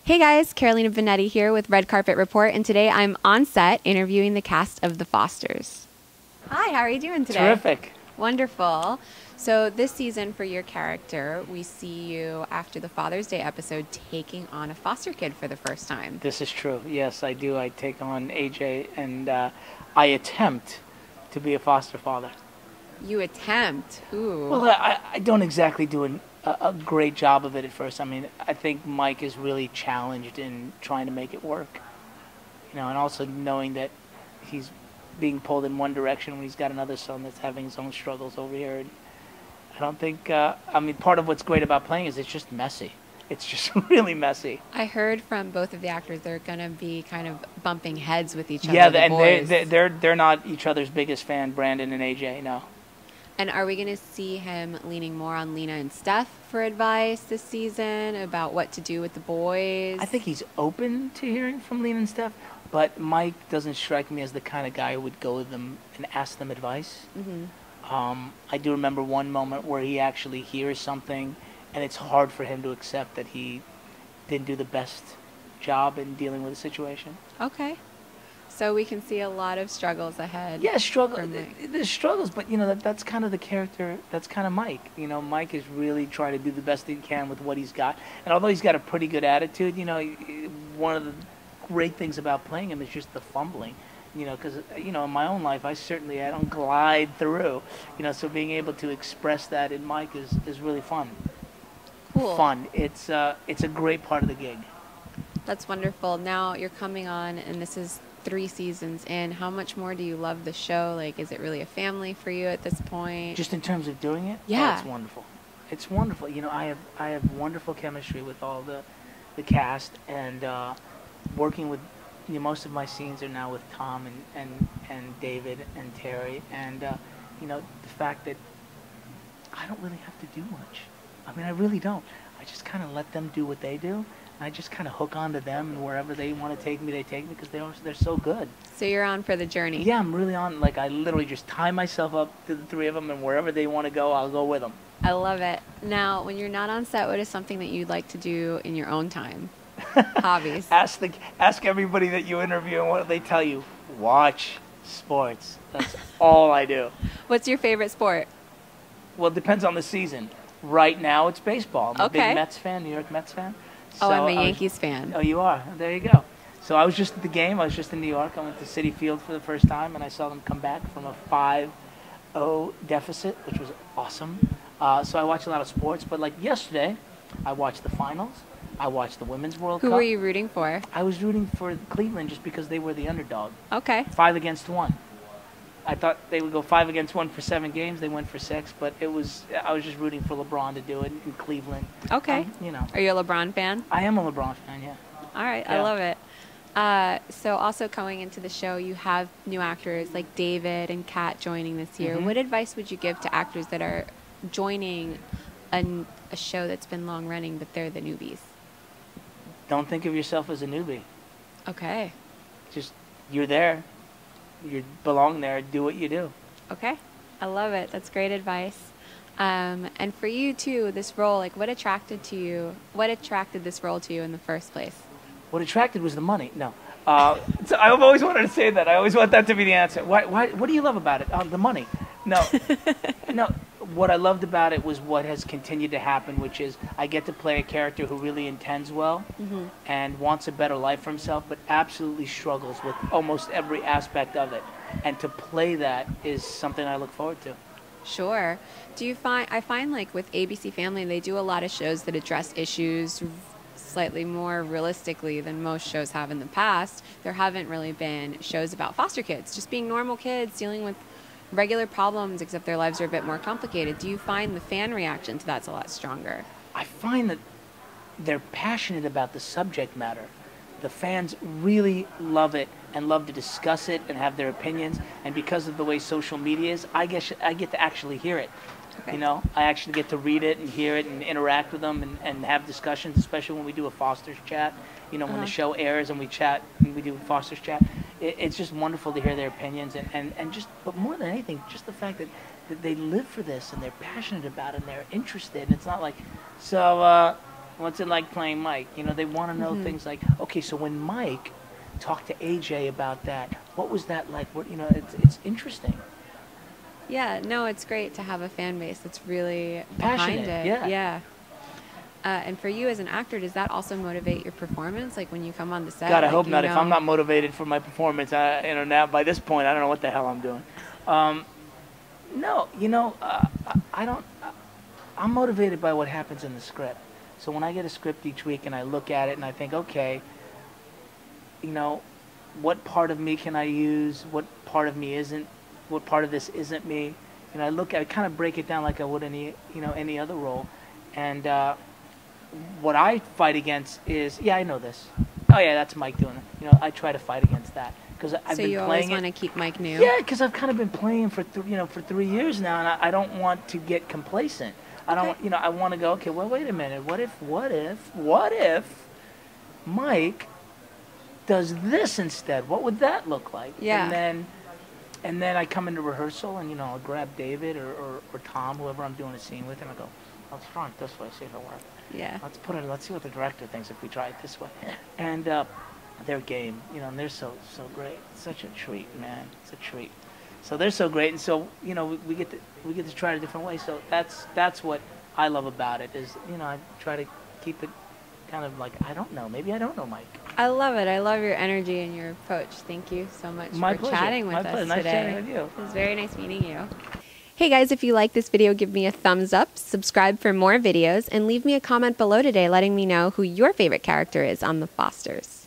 Hey guys, Carolina Bonetti here with Red Carpet Report, and today I'm on set interviewing the cast of The Fosters. Hi, how are you doing today? Terrific. Wonderful. So this season for your character, we see you after the Father's Day episode taking on a foster kid for the first time. This is true. Yes, I do. I take on AJ, and I attempt to be a foster father. You attempt? Ooh. Well, I don't exactly do a great job of it at first. I mean, I think Mike is really challenged in trying to make it work. You know, and also knowing that he's being pulled in one direction when he's got another son that's having his own struggles over here. And I don't think, I mean, part of what's great about playing is it's just messy. It's just really messy. I heard from both of the actors they're going to be kind of bumping heads with each other. Yeah, the and boys. they're not each other's biggest fan, Brandon and AJ, no. And are we going to see him leaning more on Lena and Stef for advice this season about what to do with the boys? I think he's open to hearing from Lena and Stef, but Mike doesn't strike me as the kind of guy who would go with them and ask them advice. Mm-hmm. I do remember one moment where he actually hears something, and it's hard for him to accept that he didn't do the best job in dealing with the situation. Okay. So we can see a lot of struggles ahead. Yeah, there's struggles, but you know that's kind of the character. That's kind of Mike. You know, Mike is really trying to do the best he can with what he's got. And although he's got a pretty good attitude, you know, one of the great things about playing him is just the fumbling. You know, because you know, in my own life, I don't glide through. You know, so being able to express that in Mike is really fun. Cool. Fun. It's a great part of the gig. That's wonderful. Now you're coming on, and this is 3 seasons in. How much more do you love the show? Like, is it really a family for you at this point? Just in terms of doing it? Yeah. Oh, it's wonderful. It's wonderful. You know, I have wonderful chemistry with all the cast, and working with, you know, most of my scenes are now with Tom and David and Terry, and you know, the fact that I don't really have to do much. I mean, I really don't. I just kind of let them do what they do. I just kind of hook onto them, and wherever they want to take me, they take me, because they're so good. So you're on for the journey. Yeah, I'm really on. Like, I literally just tie myself up to the 3 of them, and wherever they want to go, I'll go with them. I love it. Now, when you're not on set, what is something that you'd like to do in your own time? Hobbies. Ask everybody that you interview, and what do they tell you? Watch sports. That's all I do. What's your favorite sport? Well, it depends on the season. Right now, it's baseball. I'm a Okay. big Mets fan, New York Mets fan. Oh, So I'm a Yankees fan. Oh, you are? There you go. So I was just at the game. I was just in New York. I went to Citi Field for the first time, and I saw them come back from a 5-0 deficit, which was awesome. So I watch a lot of sports. But like yesterday, I watched the finals. I watched the Women's World Cup. Who were you rooting for? I was rooting for Cleveland just because they were the underdog. Okay. 5-1. I thought they would go 5-1 for 7 games. They went for 6, but I was just rooting for LeBron to do it in Cleveland. Okay. You know. Are you a LeBron fan? I am a LeBron fan, yeah. All right. Yeah. I love it. So also coming into the show, you have new actors like David and Kat joining this year. Mm-hmm. What advice would you give to actors that are joining a show that's been long running, but they're the newbies? Don't think of yourself as a newbie. Okay. Just, you're there. You belong there. Do what you do. Okay. I love it. That's great advice. And for you too, this role, like what attracted this role to you in the first place? What attracted was the money. No. So I've always wanted to say that. I always want that to be the answer. Why, what do you love about it? The money. No. No. What I loved about it was what has continued to happen, which is I get to play a character who really intends well and wants a better life for himself, but absolutely struggles with almost every aspect of it. And to play that is something I look forward to. Sure. I find like with ABC Family, they do a lot of shows that address issues slightly more realistically than most shows have in the past. There haven't really been shows about foster kids, just being normal kids dealing with regular problems, except their lives are a bit more complicated. Do you find the fan reaction to that's a lot stronger? I find that they're passionate about the subject matter. The fans really love it and love to discuss it and have their opinions. And because of the way social media is, I get to actually hear it. Okay. You know, I actually get to read it and hear it and interact with them and have discussions, especially when we do a Foster's chat. You know, when the show airs and we chat and we do a Foster's chat. It's just wonderful to hear their opinions and just, but more than anything, just the fact that they live for this and they're passionate about it and they're interested. And it's not like, so What's it like playing Mike? You know, they want to know things like, okay, so when Mike talked to AJ about that, what was that like? What, you know, it's interesting. Yeah, no, it's great to have a fan base that's really Passionate, behind it. yeah. Yeah. And for you as an actor, does that also motivate your performance? Like when you come on the set? God, I like, hope not. If I'm not motivated for my performance, you know, now by this point, I don't know what the hell I'm doing. No, you know, I don't. I'm motivated by what happens in the script. So when I get a script each week and I look at it and I think, okay, you know, what part of me can I use? What part of me isn't? What part of this isn't me? And I kind of break it down like I would any other role. And what I fight against is, yeah, I know this. Oh yeah, that's Mike doing it. You know, I try to fight against that because I've been playing it. So you always want to keep Mike new? Yeah, because I've kind of been playing for 3 years now, and I don't want to get complacent. I don't, you know, I want to go. Okay, well, wait a minute. What if Mike does this instead? What would that look like? Yeah. And then I come into rehearsal, and you know, I'll grab David or Tom, whoever I'm doing a scene with, and I go, let's try it this way, see if it works. Yeah. Let's see what the director thinks if we try it this way. And they're game, you know, and they're so great. It's such a treat, man. It's a treat. So they're so great, and so you know, we get to try it a different way. So that's what I love about it is, you know, I try to keep it kind of like, I don't know, maybe I don't know Mike. I love it. I love your energy and your approach. Thank you so much for chatting with us today. Nice chatting with you. It was very nice meeting you. Hey guys, if you like this video, give me a thumbs up, subscribe for more videos, and leave me a comment below today letting me know who your favorite character is on The Fosters.